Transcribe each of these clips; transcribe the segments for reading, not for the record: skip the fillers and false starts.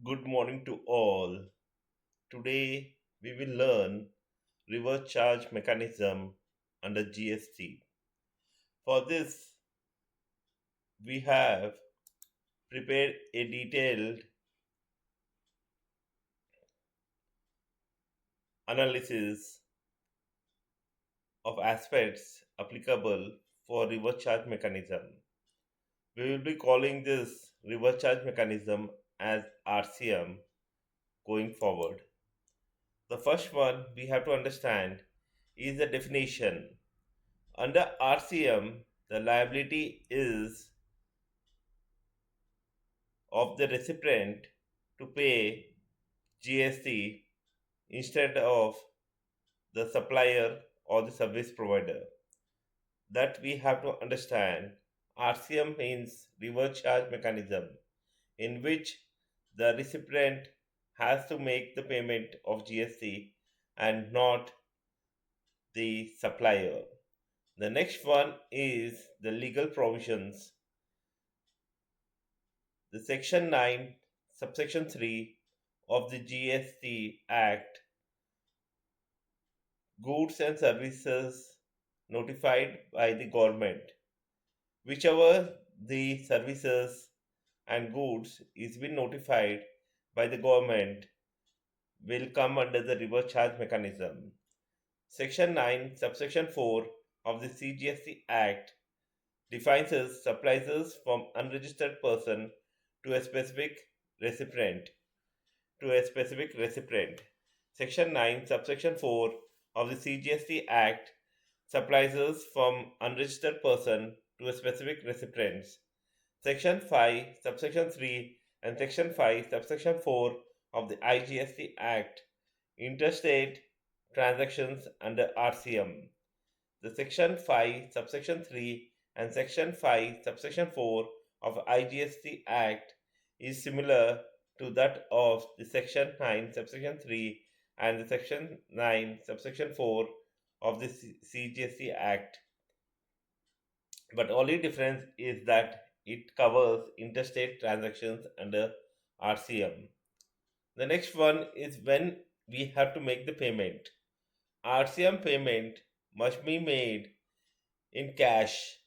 Good morning to all. Today we will learn reverse charge mechanism under GST. For this, we have prepared a detailed analysis of aspects applicable for reverse charge mechanism. We will be calling this reverse charge mechanism as RCM going forward. The first one we have to understand is the definition. Under RCM, the liability is of the recipient to pay GST instead of the supplier or the service provider. That we have to understand. RCM means reverse charge mechanism, in which the recipient has to make the payment of GST and not the supplier. The next one is the legal provisions. The Section 9, subsection 3 of the GST Act, goods and services notified by the government. Whichever the services and goods is been notified by the government will come under the reverse charge mechanism. Section 9, subsection 4 of the CGST Act defines as supplies from unregistered person to a specific recipient Section 9, subsection 4 of the CGST Act supplies from unregistered person to a specific recipient. Section 5, subsection 3 and Section 5, subsection 4 of the IGST Act interstate transactions under RCM. The Section 5, subsection 3 and Section 5, subsection 4 of IGST Act is similar to that of the Section 9, subsection 3 and the Section 9, subsection 4 of the CGST Act. But only difference is that it covers interstate transactions under RCM. The next one is when we have to make the payment. RCM payment must be made in cash.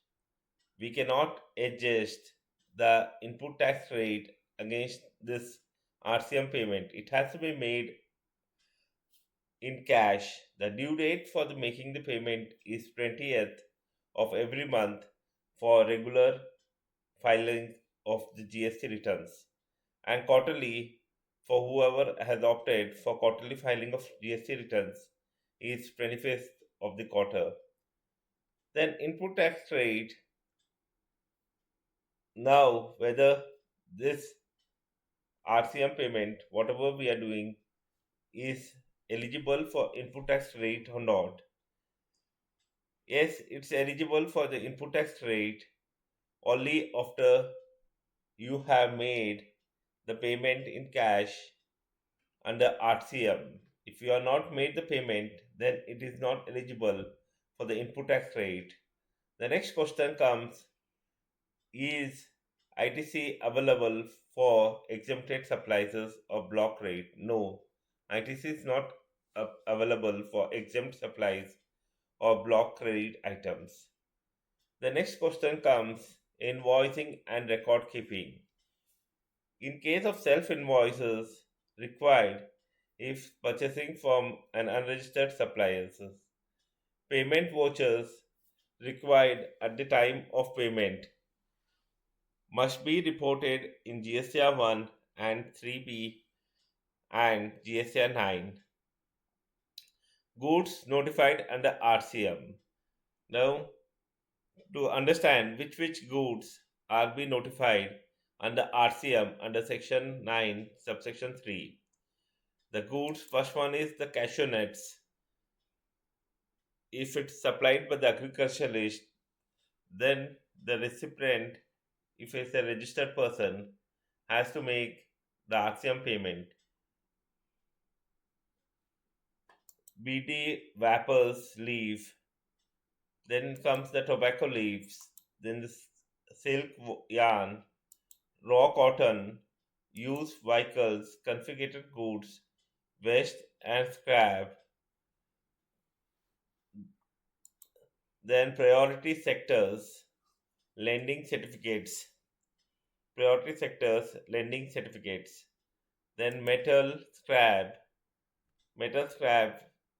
We cannot adjust the input tax rate against this RCM payment. It has to be made in cash. The due date for the making the payment is 20th of every month for regular filing of the GST returns, and quarterly for whoever has opted for quarterly filing of GST returns is 25th of the quarter. Then input tax rate. Now whether this RCM payment, whatever we are doing, is eligible for input tax rate or not. Yes, it's eligible for the input tax rate only after you have made the payment in cash under RCM. If you are not made the payment, then it is not eligible for the input tax rate. The next question comes, is ITC available for exempted supplies or block rate? No, ITC is not available for exempt supplies or block credit items. The next question comes, invoicing and record keeping. In case of self invoices required if purchasing from an unregistered supplier, payment vouchers required at the time of payment must be reported in GSTR 1 and 3B and GSTR 9. Goods notified under RCM. Now, to understand which goods are being notified under RCM under Section 9, subsection 3. The goods, first one is the cashew nuts. If it's supplied by the agriculturalist, then the recipient, if it's a registered person, has to make the RCM payment. BT vapors leaf, then comes the tobacco leaves, then the silk yarn, raw cotton, used vehicles, confiscated goods, waste and scrap. Then priority sectors, lending certificates. Priority sectors, lending certificates. Then metal scrap,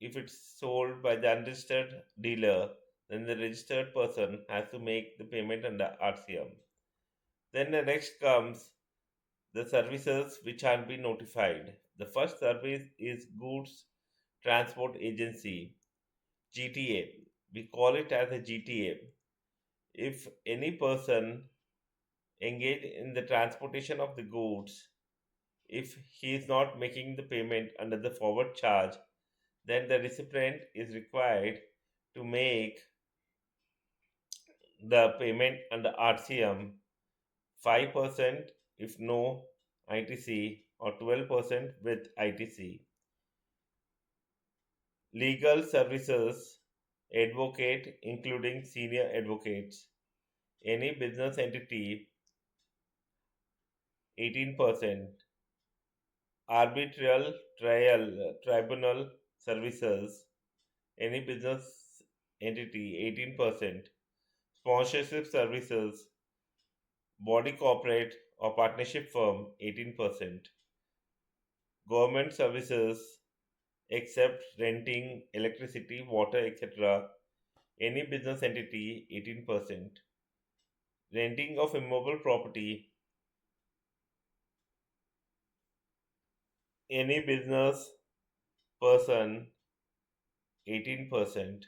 if it's sold by the unregistered dealer, then the registered person has to make the payment under RCM. Then the next comes the services which have been notified. The first service is Goods Transport Agency, GTA. We call it as a GTA. If any person engaged in the transportation of the goods, if he is not making the payment under the forward charge, then the recipient is required to make the payment under RCM 5% if no ITC or 12% with ITC. Legal services, advocate including senior advocates, any business entity 18%, arbitral trial tribunal services, any business entity 18%, sponsorship services, body corporate or partnership firm 18%, government services except renting electricity, water, etc. Any business entity 18%, renting of immobile property, any business person 18%,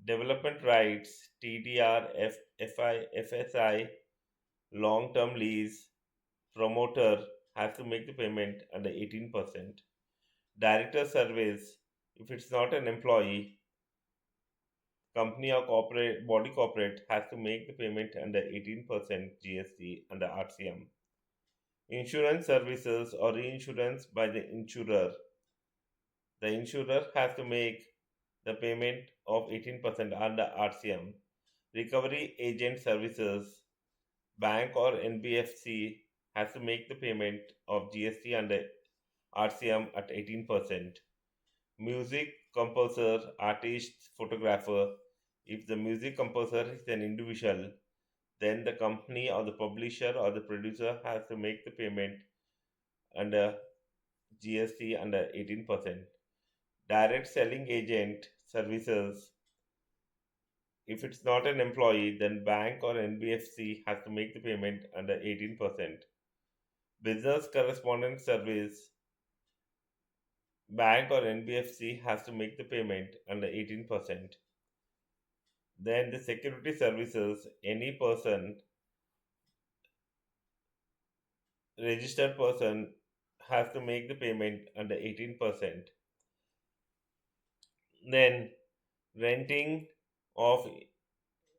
development rights TDR, FI, FSI, long term lease, promoter has to make the payment under 18%. Director service, if it's not an employee, company or corporate body corporate has to make the payment under 18% GST under RCM. Insurance services or reinsurance by the insurer. The insurer has to make the payment of 18% under RCM. Recovery agent services, bank or NBFC has to make the payment of GST under RCM at 18%. Music composer, artist, photographer. If the music composer is an individual, then the company or the publisher or the producer has to make the payment under GST under 18%. Direct selling agent services, if it's not an employee, then bank or NBFC has to make the payment under 18%. Business correspondent service, bank or NBFC has to make the payment under 18%. Then the security services, any person, registered person has to make the payment under 18%. Then renting of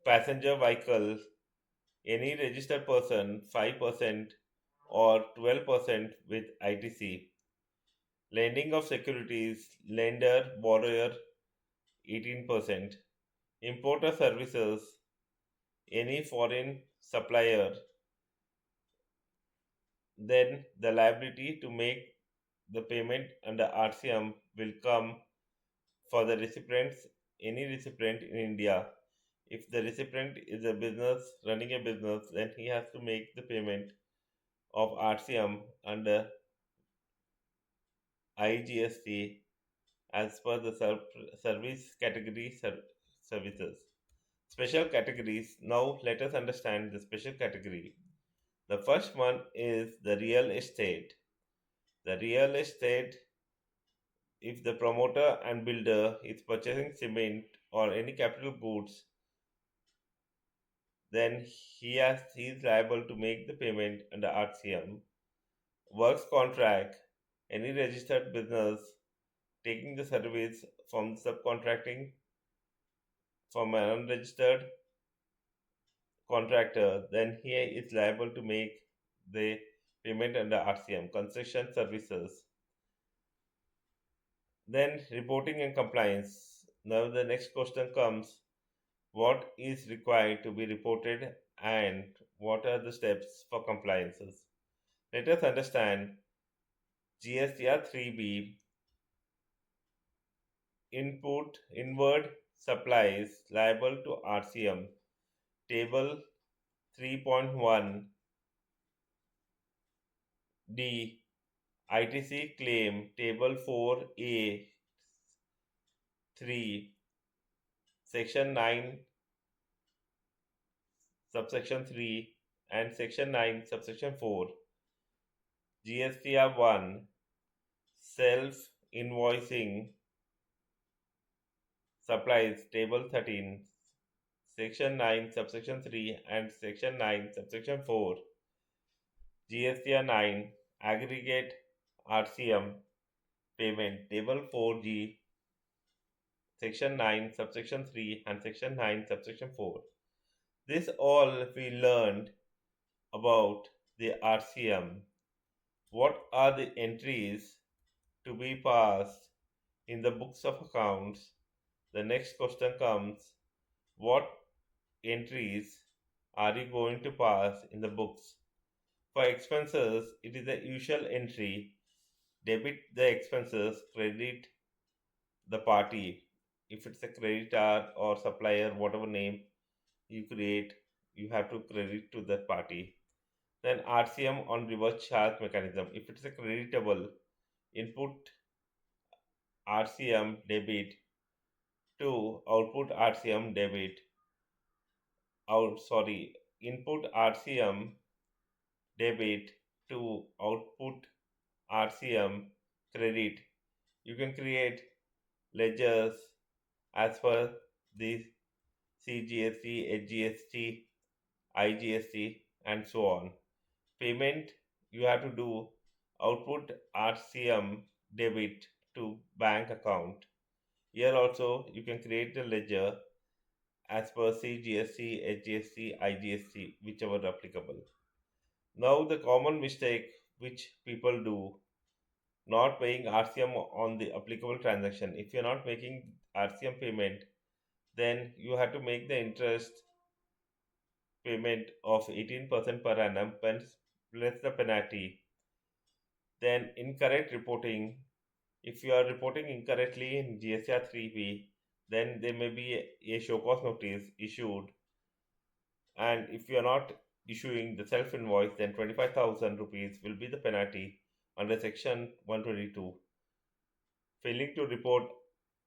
passenger vehicle, any registered person 5% or 12% with ITC. Lending of securities, lender, borrower 18%. Importer services, any foreign supplier, then the liability to make the payment under RCM will come for the recipients, any recipient in India. If the recipient is a business running a business, then he has to make the payment of RCM under IGST as per the service category services. Special categories. Now let us understand the special category. The first one is the real estate. The real estate, if the promoter and builder is purchasing cement or any capital goods, then he is liable to make the payment under RCM. Works contract, any registered business taking the service from subcontracting from an unregistered contractor, then he is liable to make the payment under RCM. Construction services. Then reporting and compliance. Now the next question comes, what is required to be reported and what are the steps for compliances? Let us understand GSTR 3B input inward supplies liable to RCM. Table 3.1 D ITC claim Table 4A 3 Section 9 subsection 3 and Section 9 subsection 4 GSTR 1 self invoicing supplies Table 13 Section 9 subsection 3 and Section 9 subsection 4 GSTR 9 aggregate RCM payment Table 4G Section 9 subsection 3 and Section 9 subsection 4. This all we learned about the RCM. What are the entries to be passed in the books of accounts? The next question comes, what entries are you going to pass in the books? For expenses, it is the usual entry, debit the expenses, credit the party. If it's a creditor or supplier, whatever name you create, you have to credit to that party. Then RCM on reverse charge mechanism. If it's a creditable, input RCM debit to output RCM debit. Input RCM debit to output RCM credit. You can create ledgers as per the CGST, HGST, IGST, and so on. Payment you have to do output RCM debit to bank account. Here also you can create the ledger as per CGST, HGST, IGST, whichever applicable. Now the common mistake which people do, not paying RCM on the applicable transaction. If you're not making RCM payment, then you have to make the interest payment of 18% per annum plus the penalty. Then incorrect reporting. If you are reporting incorrectly in GSTR 3B, then there may be a show cause notice issued. And if you are not issuing the self invoice, then 25,000 rupees will be the penalty under Section 122. Failing to report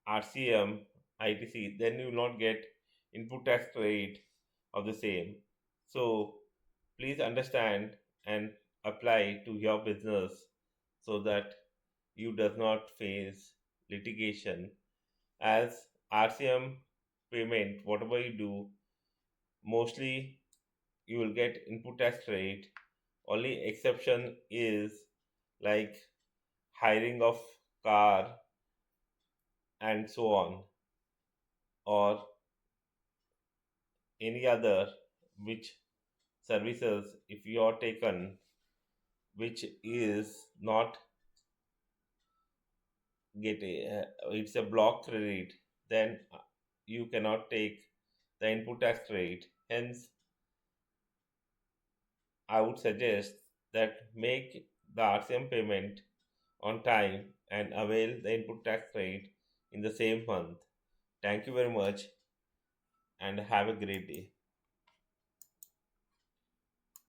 RCM, ITC, then you will not get input tax credit of the same. So please understand and apply to your business so that you does not face litigation, as RCM payment, whatever you do, mostly you will get input tax credit. Only exception is like hiring of car and so on, or any other which services if you are taken which is not get it's a block credit, then you cannot take the input tax credit. Hence I would suggest that make the RCM payment on time and avail the input tax credit in the same month. Thank you very much and have a great day.